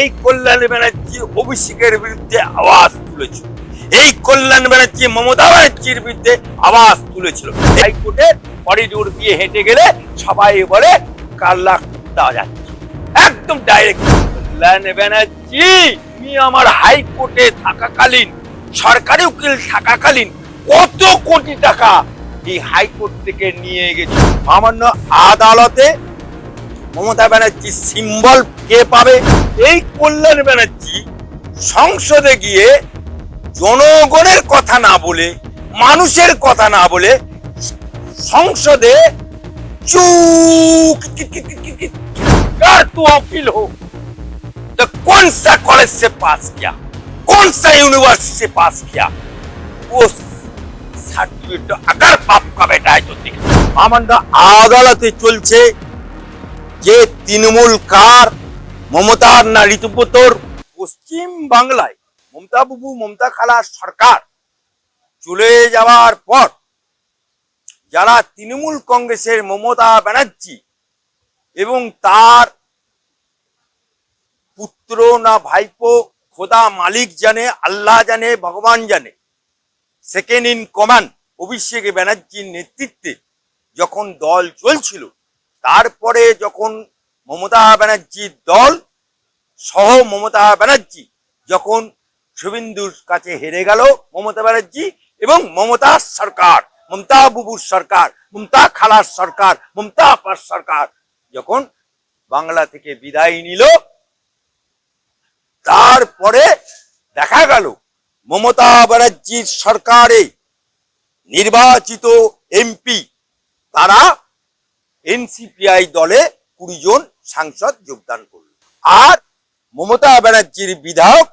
এই কল্যাণ ব্যানার্জি অভিষেকের বিরুদ্ধে আওয়াজ তুলেছিল। এই কল্যাণ ব্যানার্জি মমতা ব্যানার্জির বিরুদ্ধে আওয়াজ তুলেছিল। হাইকোর্টে করিডোর দিয়ে হেঁটে গেলে সবাই বলে কাল্লা দেওয়া যাচ্ছে, একদম ডাইরেক্ট। কল্যাণ ব্যানার্জি, তুমি আমার হাইকোর্টে থাকাকালীন, সরকারি উকিল থাকাকালীন কত কোটি টাকা এই হাইকোর্ট থেকে নিয়ে গেছে। সামান্য আদালতে মমতা ব্যানার্জির সিম্বল কে পাবে? এই কল্যাণ ব্যানার্জি সংসদে গিয়ে জনগণের কথা না বলে, মানুষের কথা না বলে সংসদে चूक तू वकील हो तो कौन सा कॉलेज से पास किया, कौन सा यूनिवर्सिटी से पास किया, वो सर्टिफिकेट अगर बाप का बेटा है तो दिखा। मामला আদালতে চলছে যে তৃণমূল কার, মমতার না ঋতুব্রতর। পশ্চিম বাংলায় মমতা বাবু, মমতা খালার সরকার চলে যাওয়ার পর যারা তৃণমূল কংগ্রেসের মমতা ব্যানার্জি এবং তার পুত্র না ভাইপো, খোদা মালিক জানে, আল্লাহ জানে, ভগবান জানে, সেকেন্ড ইন কমান্ড অভিষেক ব্যানার্জির নেতৃত্বে যখন দল চলছিল, তারপরে যখন মমতা ব্যানার্জির দল সহ মমতা ব্যানার্জি যখন শুভেন্দুর কাছে হেরে গেল, মমতা ব্যানার্জি এবং মমতার সরকার, মমতা বুবুর সরকার, মমতা খালার সরকার, মমতা আপার সরকার যখন বাংলা থেকে বিদায় নিল, তারপরে দেখা গেল মমতা ব্যানার্জির সরকারে নির্বাচিত এমপি তারা এনসিপিআই দলে 20 জন সাংসদ যোগদান করল। আর মমতা ব্যানার্জির বিধায়ক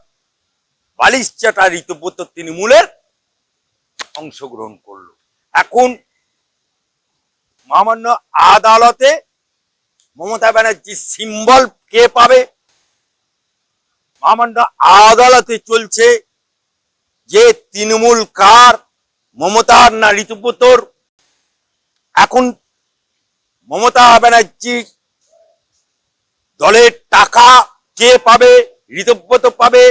বালিশচাটা ঋতুব্রত তৃণমূলের অংশগ্রহণ করলো। এখন মহামান্য আদালতে মমতা ব্যানার্জির সিম্বল কে পাবে? মহামান্য আদালতে চলছে যে তৃণমূল কার, মমতার না ঋতুব্রতর। এখন মমতা ব্যানার্জি দলের টাকা কে পাবে? ঋতুব্রত পাবে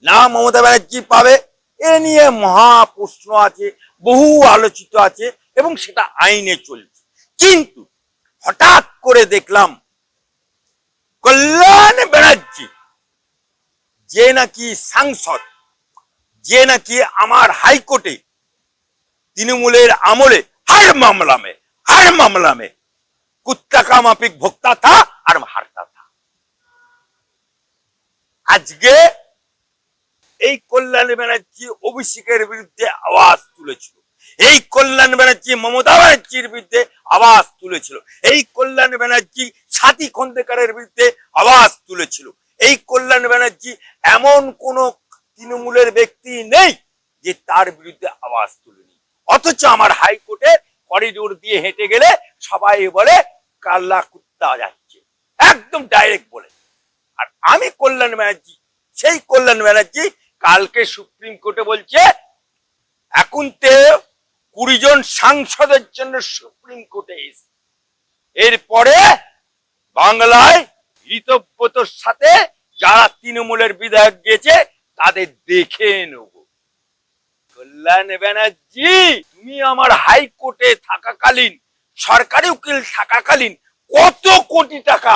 না মমতা ব্যানার্জি পাবে? এ নিয়ে মহা প্রশ্ন আছে, বহু আলোচিত আছে এবং সেটা আইনে চলছে। কিন্তু হঠাৎ করে দেখলাম কল্যাণ ব্যানার্জি, যে নাকি সাংসদ, যে নাকি আমার হাইকোর্টে তৃণমূলের আমলে हर मामला में कुत्ता का माफिक भोगता था और हारता था। আজকে এই কল্যাণ ব্যানার্জি অভিষেকের বিরুদ্ধে আওয়াজ তুলেছিল। এই কল্যাণ ব্যানার্জি মমতা ব্যানার্জির বিরুদ্ধে আওয়াজ তুলেছিল। এই কল্যাণ ব্যানার্জি ছাতি খন্দকারের বিরুদ্ধে আওয়াজ তুলেছিল। এই কল্যাণ ব্যানার্জি এমন কোন তৃণমূলের ব্যক্তি নেই যে তার বিরুদ্ধে আওয়াজ তুলেনি। অথচ আমার হাইকোর্টে করিডোর দিয়ে হেঁটে গেলে সবাই বলে কাল্লা কুত্তা যাচ্ছে, একদম ডাইরেক্ট বলে। আর আমি কল্যাণ ব্যানার্জি, সেই কল্যাণ ব্যানার্জি কালকে সুপ্রিম কোর্টে বলছে এখন তো 20 জন সাংসদের জন্য সুপ্রিম কোর্টে এসে, এরপরে বাংলায় ঋতব্রতর সাথে যারা তৃণমূলের বিধায়ক গিয়েছে তাদের দেখে নেব। কল্যাণ ব্যানার্জি, তুমি আমার হাইকোর্টে থাকাকালীন, সরকারি উকিল থাকাকালীন কত কোটি টাকা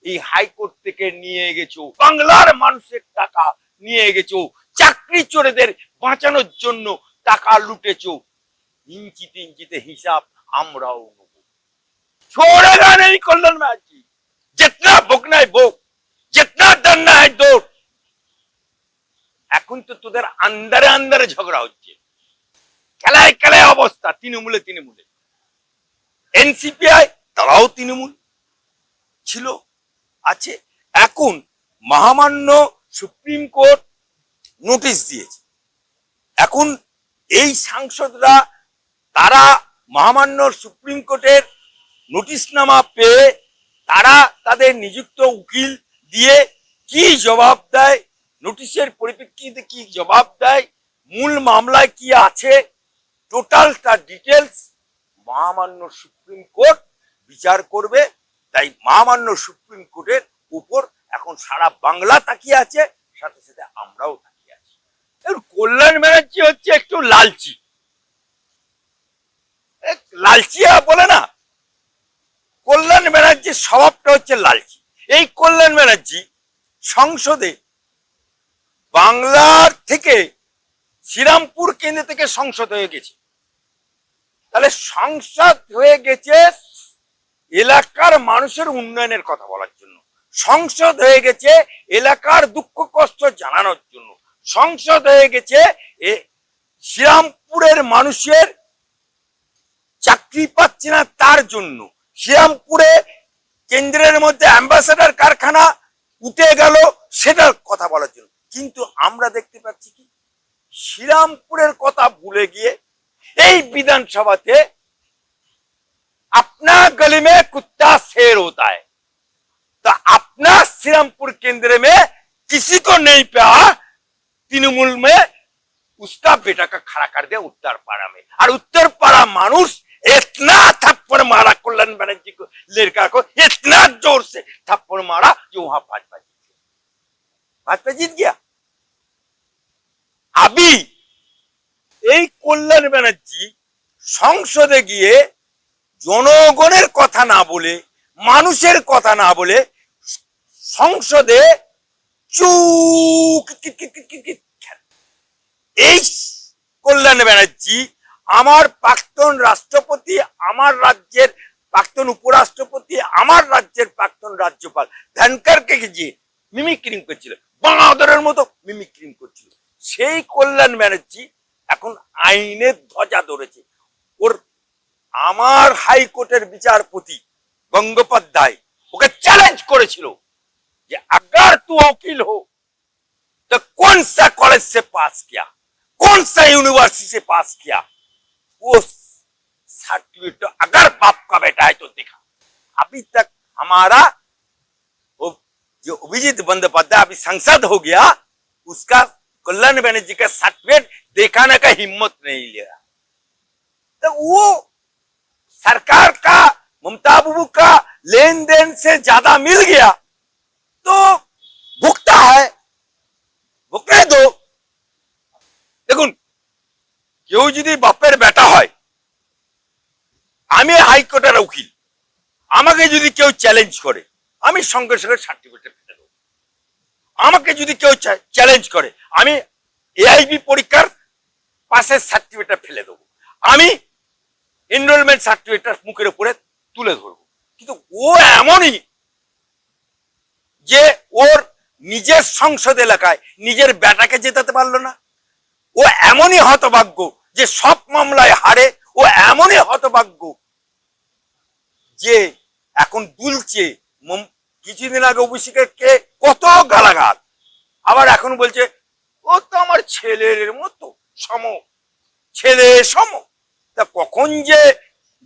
এই হাইকোর্ট থেকে নিয়ে গেছো, বাংলার মানুষের টাকা নিয়ে গেছো, চাকরি চোরেদের বাঁচানোর জন্য টাকা লুটেছো। ইঞ্চিতে ইঞ্চিতে হিসাব আমরাও নেব। छोड़ेगा नहीं कल्याण ব্যানার্জি, जितना भोगना है भोग, जितना डरना है दौड़। এখন তো তোদের আন্দারে আন্দারে ঝগড়া হচ্ছে, খেলায় খেলায় অবস্থা। তৃণমূলে এনসিপিআই তারাও তৃণমূল ছিল, আছে। এখন মহামান্য সুপ্রিম কোর্ট নোটিশ দিয়েছে। এখন এই সাংসদরা তারা মহামান্য সুপ্রিম কোর্টের নোটিশনামা পেয়ে তারা তাদের নিযুক্ত উকিল দিয়ে কি জবাব দেয়, নোটিশের পরিপ্রেক্ষিতে কি জবাব দেয়, মূল মামলায় কি আছে, টোটাল তার ডিটেলস মহামান্য সুপ্রিম কোর্ট বিচার করবে। তাই মহামান্য সুপ্রিম কোর্টের উপর এখন সারা বাংলা তাকিয়ে আছে, সাথে সাথে আমরাও তাকিয়ে আছি। কল্যাণ ব্যানার্জি হচ্ছে একটু লালচি, লালচিয়া বলে না, কল্যাণ ব্যানার্জির স্বভাবটা হচ্ছে লালচি। এই কল্যাণ ব্যানার্জি সংসদে বাংলার থেকে শ্রীরামপুর কেন্দ্র থেকে সংসদ হয়ে গেছে, তাহলে সংসদ হয়ে গেছে এলাকার মানুষের উন্নয়নের কথা বলার জন্য, সংসদ হয়ে গেছে এলাকার দুঃখ কষ্ট জানানোর জন্য, সংসদ হয়ে গেছে শ্রীরামপুরের মানুষের চাকরি পাচ্ছে না তার জন্য, শ্রীরামপুরে কেন্দ্রের মধ্যে অ্যাম্বাসেডার কারখানা উঠে গেল সেটার কথা বলার জন্য। কিন্তু আমরা দেখতে পাচ্ছি কি, শ্রীরামপুরের কথা ভুলে গিয়ে এই বিধানসভাতে अपना गली में कुत्ता शेर होता है, तो अपना श्रीरामपुर केंद्र में किसी को नहीं पाया, तृणमूल में उसका बेटा का खड़ा कर दिया उत्तर पाड़ा में, और उत्तर पाड़ा मानुष इतना थप्पड़ मारा कल्याण बनर्जी को, लड़का को इतना जोर से थप्पड़ मारा जो वहां भाजपा जीत गया। अभी এই কল্যাণ ব্যানার্জি সংসদে গিয়ে জনগণের কথা না বলে, মানুষের কথা না বলে সংসদে চুপ, এই কল্যাণ ব্যানার্জি আমার প্রাক্তন রাষ্ট্রপতি, আমার রাজ্যের প্রাক্তন উপরাষ্ট্রপতি, আমার রাজ্যের প্রাক্তন রাজ্যপাল ধনকরকে গিয়ে মিমিক্রিং করছিল, বাঁদরের মতো মিমিক্রিং করছিল। সেই কল্যাণ ব্যানার্জি এখন আইনের ধ্বজা ধরেছে। ওর আমার হাইকোর্টের বিচারপতি গঙ্গোপাধ্যায় ওকে চ্যালেঞ্জ করেছিল যে अगर तू वकील हो तो कौन सा कॉलेज से पास किया, कौन सा यूनिवर्सिटी से पास किया, वो सर्टिफिकेट अगर बाप का बेटा है तो दिखा। अभी तक हमारा वो जो अभिजीत बंदोपाध्याय अभी सांसद हो गया, उसका कल्याण बनर्जी का सर्टिफिकेट दिखाने का हिम्मत नहीं लिया। तो वो सरकार का, ममता बाबू का लेन देन से ज्यादा मिल गया तो भुगता है, भुगते दो। দেখুন, কেউ যদি বাপের বেটা হয়, আমি হাইকোর্টের উকিল, আমাকে যদি কেউ চ্যালেঞ্জ করে আমি সঙ্গে সঙ্গে সার্টিফিকেট ফেলে দেবো। আমাকে যদি কেউ চ্যালেঞ্জ করে আমি এআইবি পরীক্ষার পাশের সার্টিফিকেট ফেলে দেবো, আমি এনরোলমেন্ট সার্টিফিকেট মুখের উপরে তুলে ধরবো। কিন্তু ও এমনই যে ওর নিজের সংসদ এলাকায় নিজের বেটাকে জেতাতে পারলো না, ও এমনই হতভাগ্য যে সব মামলায় হারে, ও এমনই হতভাগ্য যে এখন দুলছে। কিছুদিন আগে অভিষেককে কত গালাগাল, আবার এখন বলছে ও তো আমার ছেলের মতো সম, ছেলে সম। তা কখন যে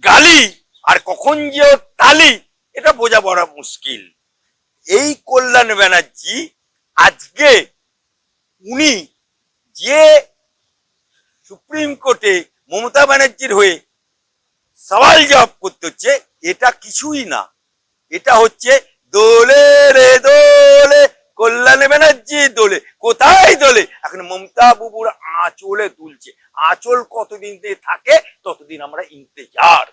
গালি আর কখন যে তালি এটা বোঝা বড় মুশকিল। এই কল্যাণ ব্যানার্জি আজকে উনি যে সুপ্রিম কোর্টে মমতা ব্যানার্জির হয়ে সওয়াল জবাব করতে হচ্ছে, এটা কিছুই না, এটা হচ্ছে দোলে রে দোলে কল্যাণ ব্যানার্জি দোলে। কোথায় দোলে? এখন মমতা বাবুর আঁচলে দুলছে। আঁচল কতদিন থাকে ততদিন আমরা ইন্তজার